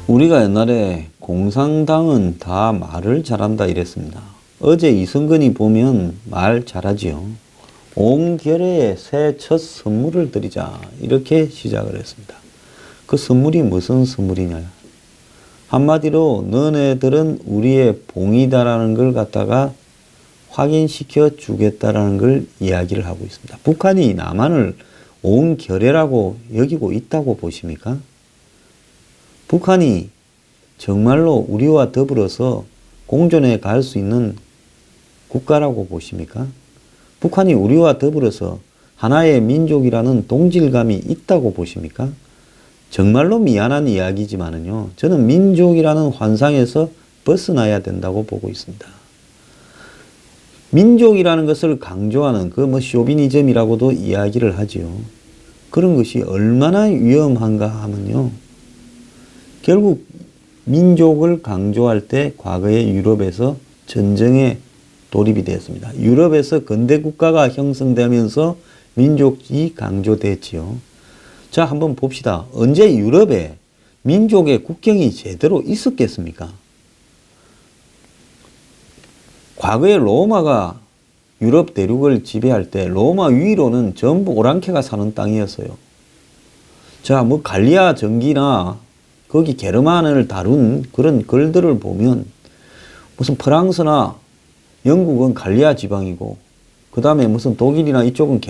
우리가 옛날에 공산당은 다 말을 잘한다 이랬습니다. 어제 이승근이 보면 말 잘하지요. 온 결의에 새 첫 선물을 드리자 이렇게 시작을 했습니다. 그 선물이 무슨 선물이냐. 한마디로 너네들은 우리의 봉이다라는 걸 갖다가 확인시켜 주겠다라는 걸 이야기를 하고 있습니다. 북한이 남한을 온 결의라고 여기고 있다고 보십니까? 북한이 정말로 우리와 더불어서 공존해 갈 수 있는 국가라고 보십니까? 북한이 우리와 더불어서 하나의 민족이라는 동질감이 있다고 보십니까? 정말로 미안한 이야기지만은요, 저는 민족이라는 환상에서 벗어나야 된다고 보고 있습니다. 민족이라는 것을 강조하는 그 쇼비니즘이라고도 이야기를 하지요. 그런 것이 얼마나 위험한가 하면요, 결국 민족을 강조할 때 과거의 유럽에서 전쟁에 돌입이 되었습니다. 유럽에서 근대 국가가 형성되면서 민족이 강조됐지요. 자, 한번 봅시다. 언제 유럽에 민족의 국경이 제대로 있었겠습니까? 과거에 로마가 유럽 대륙을 지배할 때 로마 위로는 전부 오랑캐가 사는 땅이었어요. 자, 갈리아 정기나 거기 게르만을 다룬 그런 글들을 보면 무슨 프랑스나 영국은 갈리아 지방이고 그 다음에 무슨 독일이나 이쪽은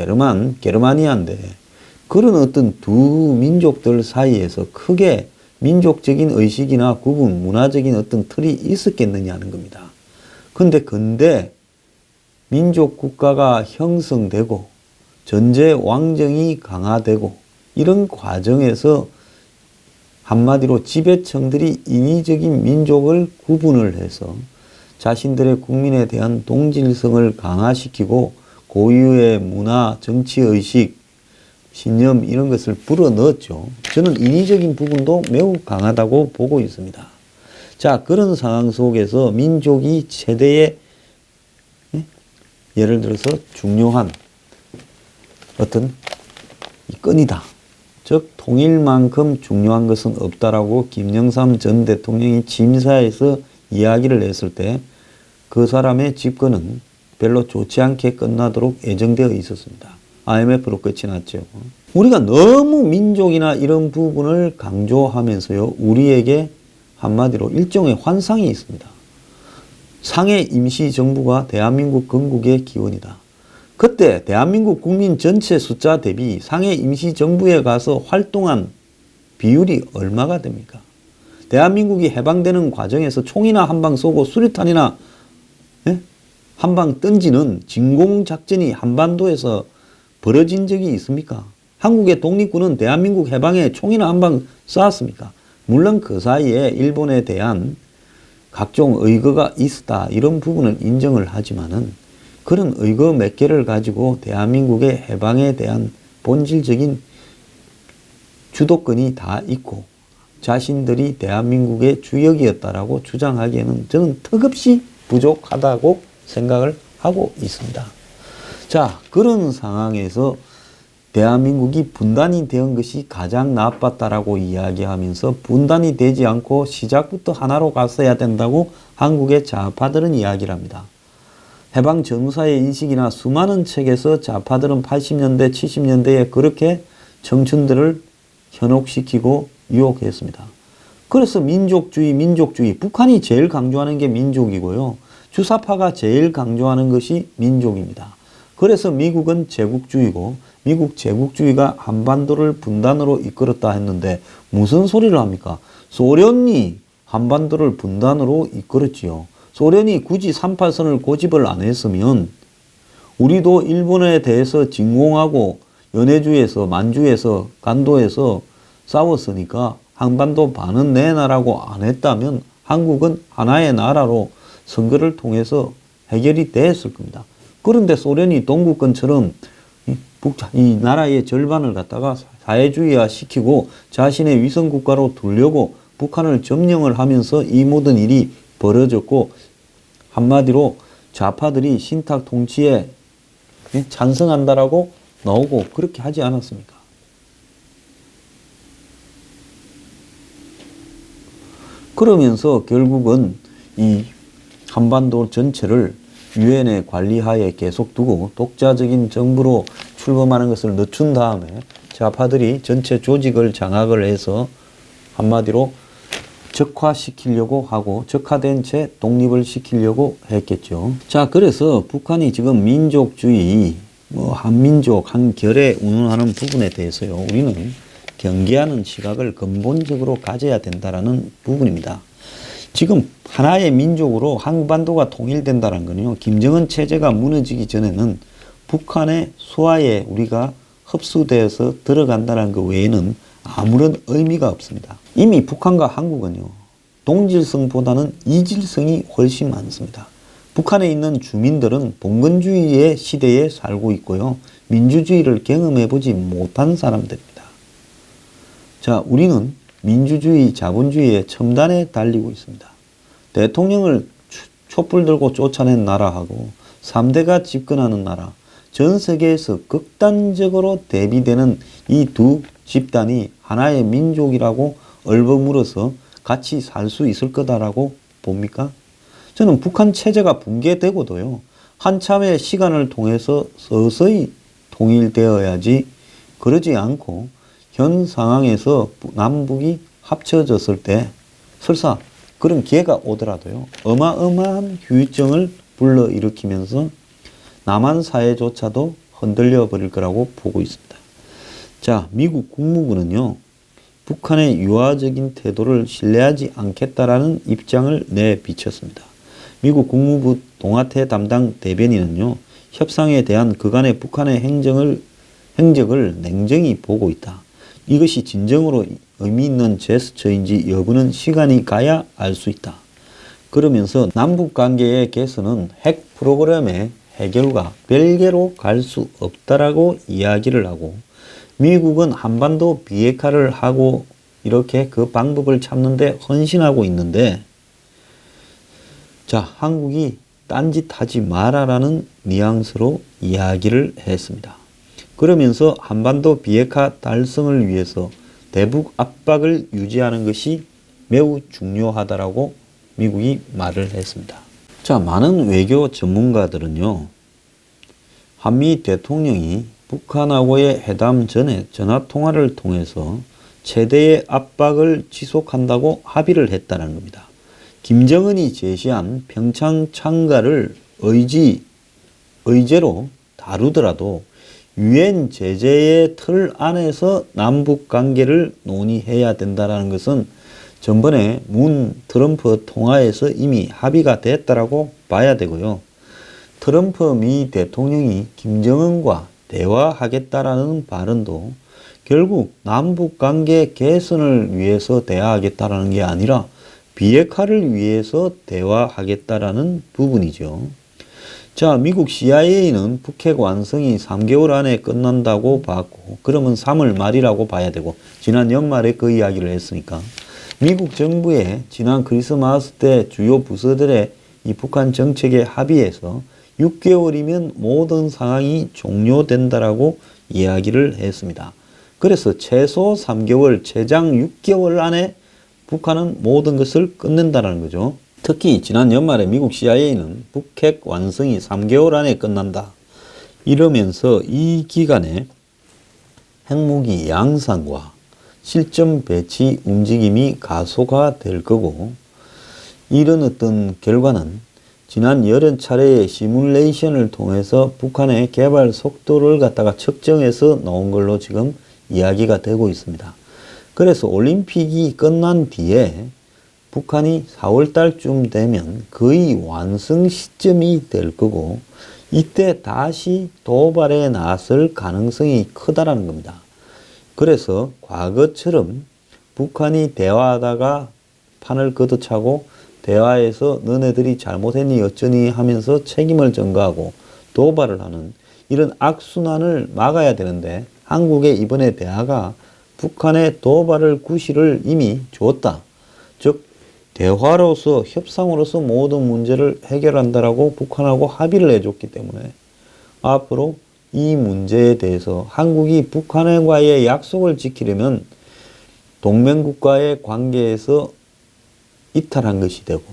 게르마니아인데 그런 어떤 두 민족들 사이에서 크게 민족적인 의식이나 구분, 문화적인 어떤 틀이 있었겠느냐는 겁니다. 근데 민족 국가가 형성되고 전제 왕정이 강화되고 이런 과정에서 한마디로 지배층들이 인위적인 민족을 구분을 해서 자신들의 국민에 대한 동질성을 강화시키고 고유의 문화, 정치의식, 신념 이런 것을 불어넣었죠. 저는 인위적인 부분도 매우 강하다고 보고 있습니다. 자, 그런 상황 속에서 민족이 최대의 예를 들어서 중요한 어떤 끈이다. 즉 통일만큼 중요한 것은 없다라고 김영삼 전 대통령이 취임사에서 이야기를 했을 때 그 사람의 집권은 별로 좋지 않게 끝나도록 예정되어 있었습니다. IMF로 끝이 났죠. 우리가 너무 민족이나 이런 부분을 강조하면서요, 우리에게 한마디로 일종의 환상이 있습니다. 상해 임시정부가 대한민국 건국의 기원이다. 그때 대한민국 국민 전체 숫자 대비 상해 임시정부에 가서 활동한 비율이 얼마가 됩니까? 대한민국이 해방되는 과정에서 총이나 한 방 쏘고 수류탄이나 한 방 던지는 진공작전이 한반도에서 벌어진 적이 있습니까? 한국의 독립군은 대한민국 해방에 총이나 한 방 쐈습니까? 물론 그 사이에 일본에 대한 각종 의거가 있었다 이런 부분을 인정을 하지만은 그런 의거 몇 개를 가지고 대한민국의 해방에 대한 본질적인 주도권이 다 있고 자신들이 대한민국의 주역이었다라고 주장하기에는 저는 턱없이 부족하다고 생각을 하고 있습니다. 자, 그런 상황에서 대한민국이 분단이 된 것이 가장 나빴다라고 이야기하면서 분단이 되지 않고 시작부터 하나로 갔어야 된다고 한국의 좌파들은 이야기를 합니다. 해방 전후사의 인식이나 수많은 책에서 좌파들은 80년대, 70년대에 그렇게 청춘들을 현혹시키고 유혹했습니다. 그래서 민족주의, 북한이 제일 강조하는 게 민족이고요. 주사파가 제일 강조하는 것이 민족입니다. 그래서 미국은 제국주의고 미국 제국주의가 한반도를 분단으로 이끌었다 했는데 무슨 소리를 합니까? 소련이 한반도를 분단으로 이끌었지요. 소련이 굳이 38선을 고집을 안 했으면 우리도 일본에 대해서 진공하고 연해주에서 만주에서 간도에서 싸웠으니까 한반도 반은 내 나라고 안 했다면 한국은 하나의 나라로 선거를 통해서 해결이 됐을 겁니다. 그런데 소련이 동구권처럼 이 나라의 절반을 갖다가 사회주의화 시키고 자신의 위성국가로 두려고 북한을 점령을 하면서 이 모든 일이 벌어졌고 한마디로 좌파들이 신탁 통치에 찬성한다라고 나오고 그렇게 하지 않았습니까? 그러면서 결국은 이 한반도 전체를 유엔의 관리하에 계속 두고 독자적인 정부로 출범하는 것을 늦춘 다음에 좌파들이 전체 조직을 장악을 해서 한마디로 적화시키려고 하고 적화된 채 독립을 시키려고 했겠죠. 자, 그래서 북한이 지금 민족주의, 한민족, 한결에 운운하는 부분에 대해서요, 우리는 경계하는 시각을 근본적으로 가져야 된다라는 부분입니다. 지금 하나의 민족으로 한반도가 통일된다는 거는요, 김정은 체제가 무너지기 전에는 북한의 수하에 우리가 흡수되어서 들어간다는 것 외에는 아무런 의미가 없습니다. 이미 북한과 한국은요, 동질성보다는 이질성이 훨씬 많습니다. 북한에 있는 주민들은 봉건주의의 시대에 살고 있고요, 민주주의를 경험해보지 못한 사람들입니다. 자, 우리는 민주주의, 자본주의의 첨단에 달리고 있습니다. 대통령을 촛불 들고 쫓아낸 나라하고 3대가 집권하는 나라, 전 세계에서 극단적으로 대비되는 이 두 집단이 하나의 민족이라고 얼버무려서 같이 살 수 있을 거다라고 봅니까? 저는 북한 체제가 붕괴되고도요, 한참의 시간을 통해서 서서히 통일되어야지, 그러지 않고 현 상황에서 남북이 합쳐졌을 때 설사 그런 기회가 오더라도요, 어마어마한 후유증을 불러일으키면서 남한 사회조차도 흔들려 버릴 거라고 보고 있습니다. 자, 미국 국무부는요, 북한의 유화적인 태도를 신뢰하지 않겠다라는 입장을 내비쳤습니다. 미국 국무부 동아태 담당 대변인은요, 협상에 대한 그간의 북한의 행적을 냉정히 보고 있다. 이것이 진정으로 의미 있는 제스처인지 여부는 시간이 가야 알 수 있다. 그러면서 남북관계의 개선은 핵 프로그램의 해결과 별개로 갈 수 없다라고 이야기를 하고, 미국은 한반도 비핵화를 하고 이렇게 그 방법을 찾는데 헌신하고 있는데, 자, 한국이 딴짓하지 마라라는 뉘앙스로 이야기를 했습니다. 그러면서 한반도 비핵화 달성을 위해서 대북 압박을 유지하는 것이 매우 중요하다라고 미국이 말을 했습니다. 자, 많은 외교 전문가들은요, 한미 대통령이 북한하고의 회담 전에 전화통화를 통해서 최대의 압박을 지속한다고 합의를 했다는 겁니다. 김정은이 제시한 평창 참가를 의제로 다루더라도 유엔 제재의 틀 안에서 남북 관계를 논의해야 된다는 것은 전번에 트럼프 통화에서 이미 합의가 됐다라고 봐야 되고요. 트럼프 미 대통령이 김정은과 대화하겠다라는 발언도 결국 남북 관계 개선을 위해서 대화하겠다라는 게 아니라 비핵화를 위해서 대화하겠다라는 부분이죠. 자, 미국 CIA는 북핵 완성이 3개월 안에 끝난다고 봤고, 그러면 3월 말이라고 봐야 되고, 지난 연말에 그 이야기를 했으니까, 미국 정부의 지난 크리스마스 때 주요 부서들의 이 북한 정책에 합의해서 6개월이면 모든 상황이 종료된다라고 이야기를 했습니다. 그래서 최소 3개월, 최장 6개월 안에 북한은 모든 것을 끝낸다는 거죠. 특히 지난 연말에 미국 CIA는 북핵 완성이 3개월 안에 끝난다, 이러면서 이 기간에 핵무기 양산과 실전 배치 움직임이 가속화될 거고, 이런 어떤 결과는 지난 여러 차례의 시뮬레이션을 통해서 북한의 개발 속도를 갖다가 측정해서 나온 걸로 지금 이야기가 되고 있습니다. 그래서 올림픽이 끝난 뒤에 북한이 4월 달쯤 되면 거의 완성 시점이 될 거고, 이때 다시 도발에 나설 가능성이 크다라는 겁니다. 그래서 과거처럼 북한이 대화하다가 판을 걷어차고 대화에서 너네들이 잘못했니 어쩌니 하면서 책임을 전가하고 도발을 하는 이런 악순환을 막아야 되는데, 한국의 이번에 대화가 북한의 도발을 구실을 이미 줬다. 즉 대화로서, 협상으로서 모든 문제를 해결한다라고 북한하고 합의를 해줬기 때문에 앞으로 이 문제에 대해서 한국이 북한과의 약속을 지키려면 동맹국과의 관계에서 이탈한 것이 되고,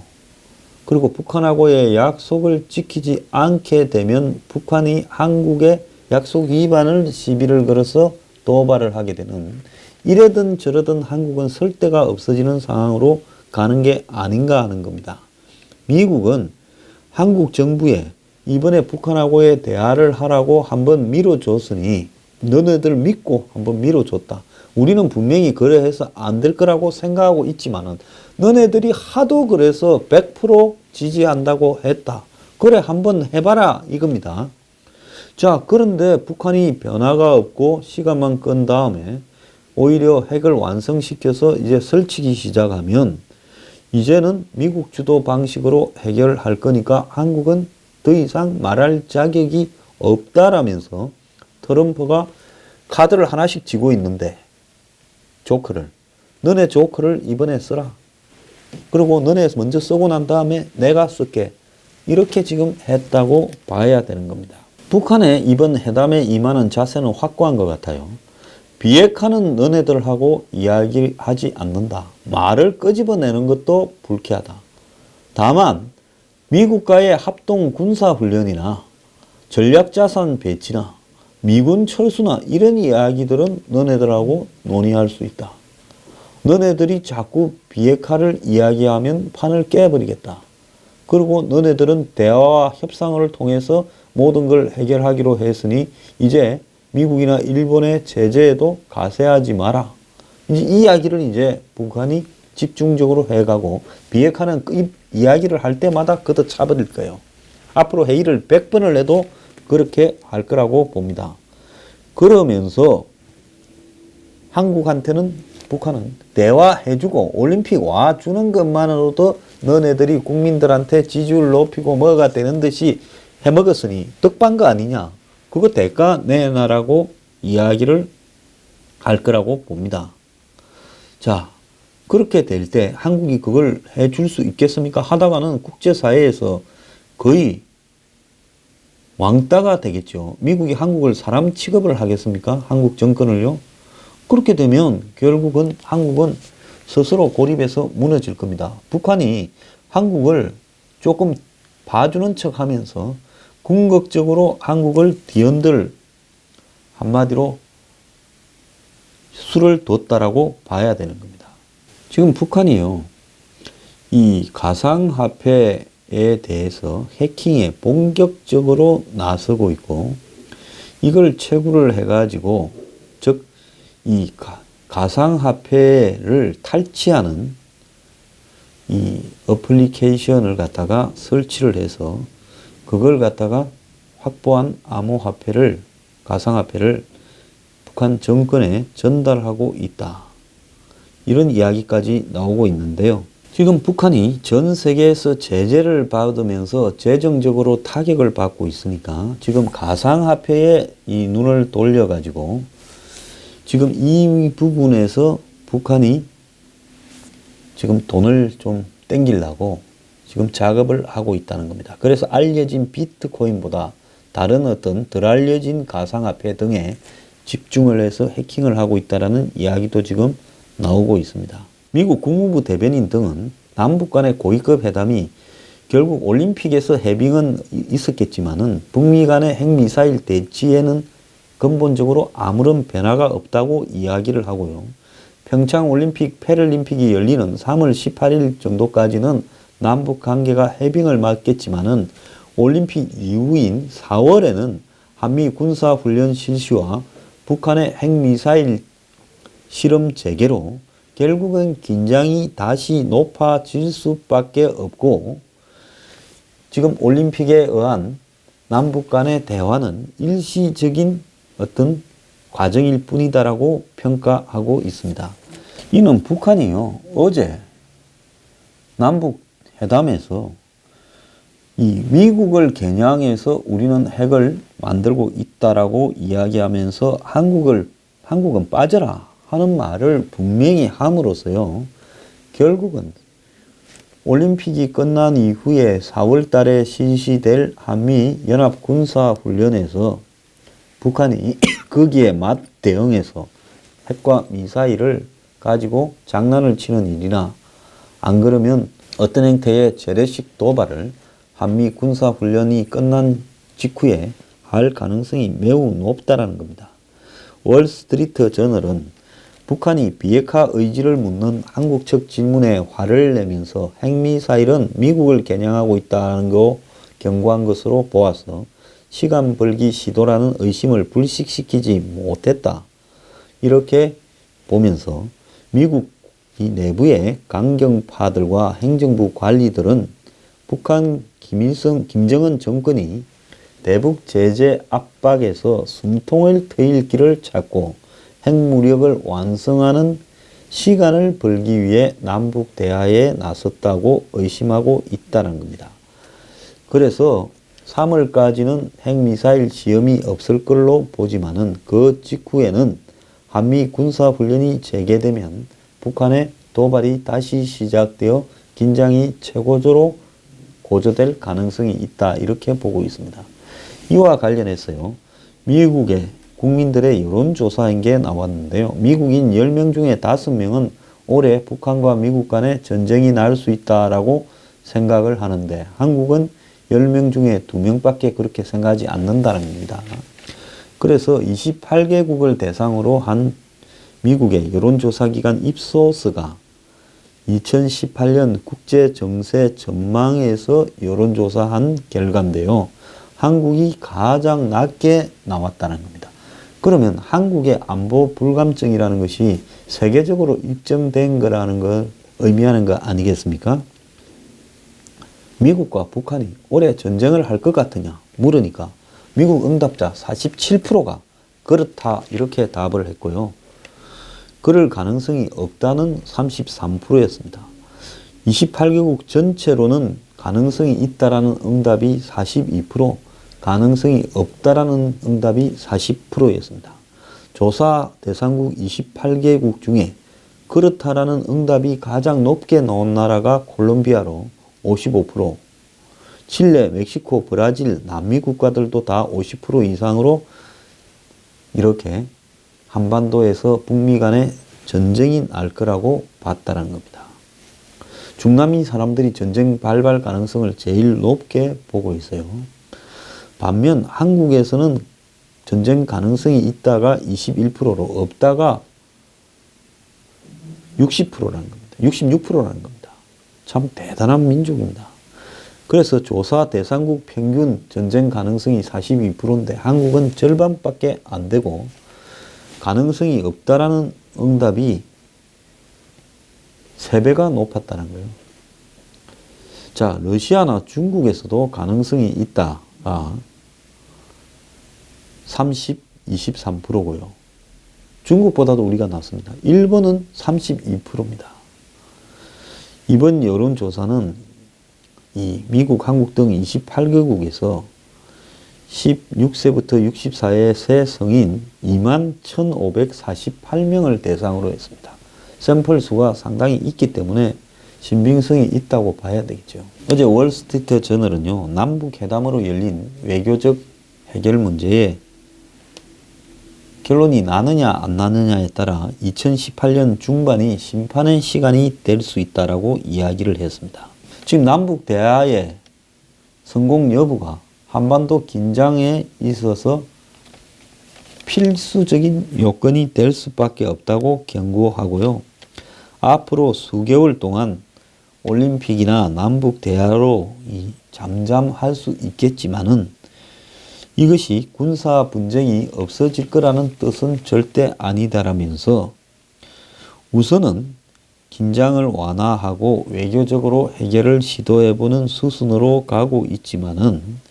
그리고 북한하고의 약속을 지키지 않게 되면 북한이 한국의 약속 위반을 시비를 걸어서 도발을 하게 되는, 이래든 저러든 한국은 설 데가 없어지는 상황으로 가는 게 아닌가 하는 겁니다. 미국은 한국 정부에 이번에 북한하고의 대화를 하라고 한번 밀어줬으니 너네들 믿고 한번 밀어줬다. 우리는 분명히 그래 해서 안 될 거라고 생각하고 있지만은 너네들이 하도 그래서 100% 지지한다고 했다. 그래 한번 해봐라 이겁니다. 자, 그런데 북한이 변화가 없고 시간만 끈 다음에 오히려 핵을 완성시켜서 이제 설치기 시작하면 이제는 미국 주도 방식으로 해결할 거니까 한국은 더 이상 말할 자격이 없다라면서 트럼프가 카드를 하나씩 쥐고 있는데, 조커를, 너네 조커를 이번에 써라. 그리고 너네 먼저 쓰고 난 다음에 내가 쓸게. 이렇게 지금 했다고 봐야 되는 겁니다. 북한의 이번 회담에 임하는 자세는 확고한 것 같아요. 비핵화는 너네들하고 이야기하지 않는다. 말을 끄집어내는 것도 불쾌하다. 다만 미국과의 합동 군사훈련이나 전략자산 배치나 미군 철수나 이런 이야기들은 너네들하고 논의할 수 있다. 너네들이 자꾸 비핵화를 이야기하면 판을 깨버리겠다. 그리고 너네들은 대화와 협상을 통해서 모든 걸 해결하기로 했으니 이제 미국이나 일본의 제재에도 가세하지 마라. 이제 이 이야기를 이제 북한이 집중적으로 해가고 비핵화는 이야기를 할 때마다 걷어차버릴 거예요. 앞으로 회의를 100번을 해도 그렇게 할 거라고 봅니다. 그러면서 한국한테는 북한은 대화해주고 올림픽 와주는 것만으로도 너네들이 국민들한테 지지율 높이고 뭐가 되는 듯이 해먹었으니 떡반 거 아니냐. 그거 대가 내놔라고 이야기를 할 거라고 봅니다. 자, 그렇게 될 때 한국이 그걸 해줄 수 있겠습니까? 하다가는 국제사회에서 거의 왕따가 되겠죠. 미국이 한국을 사람 취급을 하겠습니까? 한국 정권을요? 그렇게 되면 결국은 한국은 스스로 고립해서 무너질 겁니다. 북한이 한국을 조금 봐주는 척 하면서 궁극적으로 한국을 뒤흔들, 한마디로 수를 뒀다라고 봐야 되는 겁니다. 지금 북한이요, 이 가상화폐에 대해서 해킹에 본격적으로 나서고 있고, 이걸 채굴을 해가지고, 즉, 이 가상화폐를 탈취하는 이 어플리케이션을 갖다가 설치를 해서 그걸 갖다가 확보한 암호화폐를, 가상화폐를 북한 정권에 전달하고 있다. 이런 이야기까지 나오고 있는데요. 지금 북한이 전 세계에서 제재를 받으면서 재정적으로 타격을 받고 있으니까 지금 가상화폐에 이 눈을 돌려가지고 지금 이 부분에서 북한이 지금 돈을 좀 땡기려고 지금 작업을 하고 있다는 겁니다. 그래서 알려진 비트코인보다 다른 어떤 덜 알려진 가상화폐 등에 집중을 해서 해킹을 하고 있다는 이야기도 지금 나오고 있습니다. 미국 국무부 대변인 등은 남북 간의 고위급 회담이 결국 올림픽에서 해빙은 있었겠지만은 북미 간의 핵미사일 대치에는 근본적으로 아무런 변화가 없다고 이야기를 하고요. 평창 올림픽, 패럴림픽이 열리는 3월 18일 정도까지는 남북 관계가 해빙을 맞겠지만은 올림픽 이후인 4월에는 한미 군사훈련 실시와 북한의 핵미사일 실험 재개로 결국은 긴장이 다시 높아질 수밖에 없고, 지금 올림픽에 의한 남북 간의 대화는 일시적인 어떤 과정일 뿐이다라고 평가하고 있습니다. 이는 북한이요, 어제 남북 회담에서 이 미국을 겨냥해서 우리는 핵을 만들고 있다라고 이야기하면서 한국은 빠져라 하는 말을 분명히 함으로써요, 결국은 올림픽이 끝난 이후에 4월 달에 실시될 한미 연합 군사훈련에서 북한이 거기에 맞대응해서 핵과 미사일을 가지고 장난을 치는 일이나 안 그러면 어떤 형태의 재래식 도발을 한미 군사훈련이 끝난 직후에 할 가능성이 매우 높다는 겁니다. 월스트리트 저널은 북한이 비핵화 의지를 묻는 한국 측 질문에 화를 내면서 핵미사일은 미국을 겨냥하고 있다는 거 경고한 것으로 보아서 시간 벌기 시도라는 의심을 불식시키지 못했다. 이렇게 보면서 미국 내부의 강경파들과 행정부 관리들은 북한 김정은 정권이 대북 제재 압박에서 숨통을 트일 길을 찾고 핵무력을 완성하는 시간을 벌기 위해 남북 대화에 나섰다고 의심하고 있다는 겁니다. 그래서 3월까지는 핵미사일 시험이 없을 걸로 보지만은 그 직후에는 한미 군사훈련이 재개되면 북한의 도발이 다시 시작되어 긴장이 최고조로 고조될 가능성이 있다. 이렇게 보고 있습니다. 이와 관련해서요. 미국의 국민들의 여론조사인 게 나왔는데요. 미국인 10명 중에 5명은 올해 북한과 미국 간에 전쟁이 날 수 있다라고 생각을 하는데 한국은 10명 중에 2명밖에 그렇게 생각하지 않는다는 겁니다. 그래서 28개국을 대상으로 한 미국의 여론조사기관 입소스가 2018년 국제정세 전망에서 여론조사한 결과인데요. 한국이 가장 낮게 나왔다는 겁니다. 그러면 한국의 안보 불감증이라는 것이 세계적으로 입증된 거라는 걸 의미하는 거 아니겠습니까? 미국과 북한이 올해 전쟁을 할 것 같으냐 물으니까 미국 응답자 47%가 그렇다 이렇게 답을 했고요. 그럴 가능성이 없다는 33%였습니다. 28개국 전체로는 가능성이 있다라는 응답이 42%, 가능성이 없다라는 응답이 40%였습니다. 조사 대상국 28개국 중에 그렇다라는 응답이 가장 높게 나온 나라가 콜롬비아로 55%, 칠레, 멕시코, 브라질, 남미 국가들도 다 50% 이상으로 이렇게 한반도에서 북미 간에 전쟁이 날 거라고 봤다는 겁니다. 중남미 사람들이 전쟁 발발 가능성을 제일 높게 보고 있어요. 반면 한국에서는 전쟁 가능성이 있다가 21%로 없다가 60%라는 겁니다. 66%라는 겁니다. 참 대단한 민족입니다. 그래서 조사 대상국 평균 전쟁 가능성이 42%인데 한국은 절반밖에 안 되고 가능성이 없다라는 응답이 3배가 높았다는 거예요. 자, 러시아나 중국에서도 가능성이 있다가 30, 23%고요. 중국보다도 우리가 낫습니다. 일본은 32%입니다. 이번 여론조사는 이 미국, 한국 등 28개국에서 16세부터 64세 새 성인 21,548명을 대상으로 했습니다. 샘플 수가 상당히 있기 때문에 신빙성이 있다고 봐야 되겠죠. 어제 월스트리트 저널은요, 남북 회담으로 열린 외교적 해결 문제에 결론이 나느냐 안 나느냐에 따라 2018년 중반이 심판의 시간이 될 수 있다라고 이야기를 했습니다. 지금 남북 대화의 성공 여부가 한반도 긴장에 있어서 필수적인 요건이 될 수밖에 없다고 경고하고요. 앞으로 수개월 동안 올림픽이나 남북 대화로 잠잠할 수 있겠지만은 이것이 군사 분쟁이 없어질 거라는 뜻은 절대 아니다라면서 우선은 긴장을 완화하고 외교적으로 해결을 시도해보는 수순으로 가고 있지만은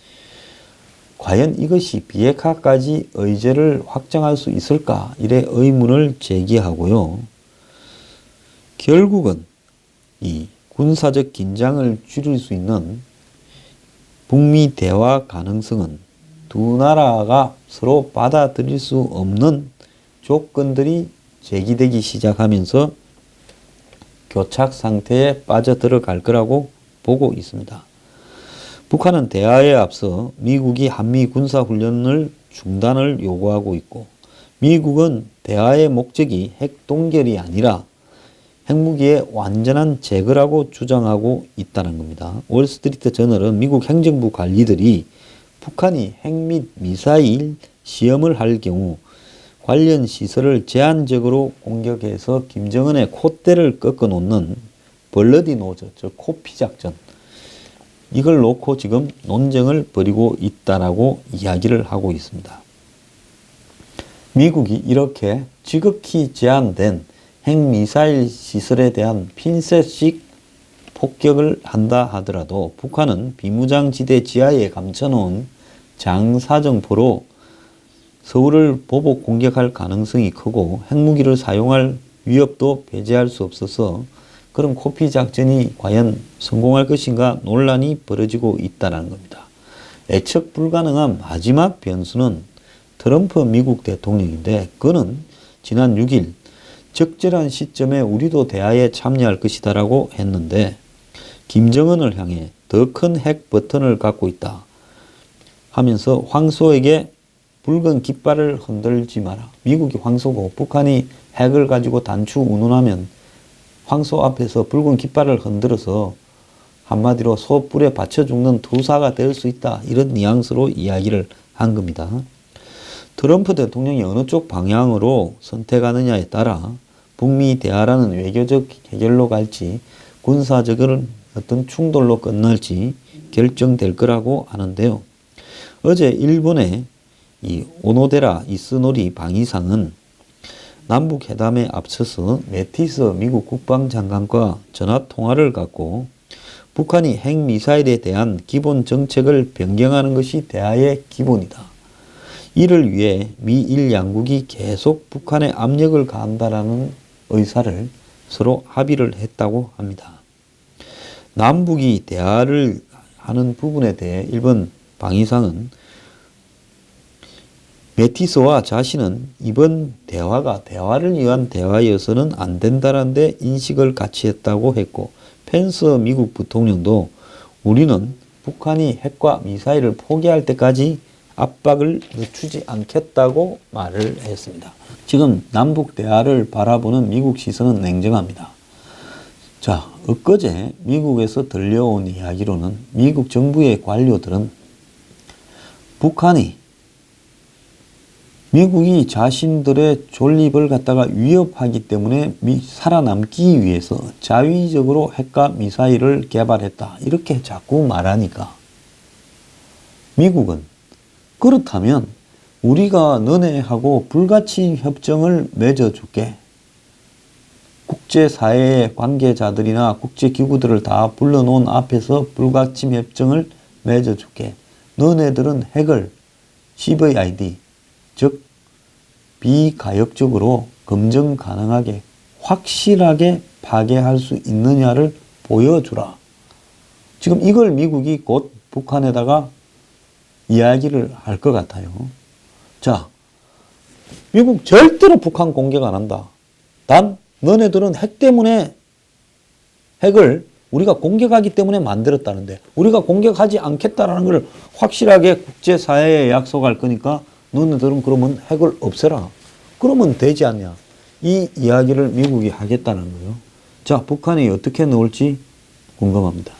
과연 이것이 비핵화까지 의제를 확정할 수 있을까? 이래 의문을 제기하고요. 결국은 이 군사적 긴장을 줄일 수 있는 북미 대화 가능성은 두 나라가 서로 받아들일 수 없는 조건들이 제기되기 시작하면서 교착 상태에 빠져들어갈 거라고 보고 있습니다. 북한은 대화에 앞서 미국이 한미 군사훈련을 중단을 요구하고 있고 미국은 대화의 목적이 핵 동결이 아니라 핵무기의 완전한 제거라고 주장하고 있다는 겁니다. 월스트리트 저널은 미국 행정부 관리들이 북한이 핵 및 미사일 시험을 할 경우 관련 시설을 제한적으로 공격해서 김정은의 콧대를 꺾어 놓는 벌러디 노저, 즉 코피 작전, 이걸 놓고 지금 논쟁을 벌이고 있다라고 이야기를 하고 있습니다. 미국이 이렇게 지극히 제한된 핵미사일 시설에 대한 핀셋식 폭격을 한다 하더라도 북한은 비무장지대 지하에 감춰놓은 장사정포로 서울을 보복 공격할 가능성이 크고 핵무기를 사용할 위협도 배제할 수 없어서 그럼 코피 작전이 과연 성공할 것인가 논란이 벌어지고 있다는 겁니다. 예측 불가능한 마지막 변수는 트럼프 미국 대통령인데 그는 지난 6일 적절한 시점에 우리도 대화에 참여할 것이다라고 했는데 김정은을 향해 더 큰 핵 버튼을 갖고 있다 하면서 황소에게 붉은 깃발을 흔들지 마라. 미국이 황소고 북한이 핵을 가지고 단추 운운하면 황소 앞에서 붉은 깃발을 흔들어서 한마디로 소 뿔에 받쳐 죽는 투사가 될 수 있다. 이런 뉘앙스로 이야기를 한 겁니다. 트럼프 대통령이 어느 쪽 방향으로 선택하느냐에 따라 북미 대화라는 외교적 해결로 갈지 군사적인 어떤 충돌로 끝날지 결정될 거라고 하는데요. 어제 일본의 이 오노데라 이스노리 방위상은 남북 회담에 앞서서 매티스 미국 국방장관과 전화 통화를 갖고 북한이 핵미사일에 대한 기본 정책을 변경하는 것이 대화의 기본이다. 이를 위해 미일 양국이 계속 북한에 압력을 가한다라는 의사를 서로 합의를 했다고 합니다. 남북이 대화를 하는 부분에 대해 일본 방위상은 매티스와 자신은 이번 대화가 대화를 위한 대화여서는 안 된다는 데 인식을 같이 했다고 했고 펜스 미국 부통령도 우리는 북한이 핵과 미사일을 포기할 때까지 압박을 늦추지 않겠다고 말을 했습니다. 지금 남북 대화를 바라보는 미국 시선은 냉정합니다. 자, 엊그제 미국에서 들려온 이야기로는 미국 정부의 관료들은 북한이 미국이 자신들의 존립을 갖다가 위협하기 때문에 살아남기 위해서 자위적으로 핵과 미사일을 개발했다. 이렇게 자꾸 말하니까 미국은 그렇다면 우리가 너네하고 불가침 협정을 맺어줄게. 국제사회의 관계자들이나 국제기구들을 다 불러놓은 앞에서 불가침 협정을 맺어줄게. 너네들은 핵을 CVID, 즉 비가역적으로 검증 가능하게 확실하게 파괴할 수 있느냐를 보여주라. 지금 이걸 미국이 곧 북한에다가 이야기를 할 것 같아요. 자, 미국 절대로 북한 공격 안 한다. 단 너네들은 핵 때문에 핵을 우리가 공격하기 때문에 만들었다는데 우리가 공격하지 않겠다라는 걸 확실하게 국제사회에 약속할 거니까 너네들은 그러면 핵을 없애라. 그러면 되지 않냐. 이 이야기를 미국이 하겠다는 거예요. 자, 북한이 어떻게 넣을지 궁금합니다.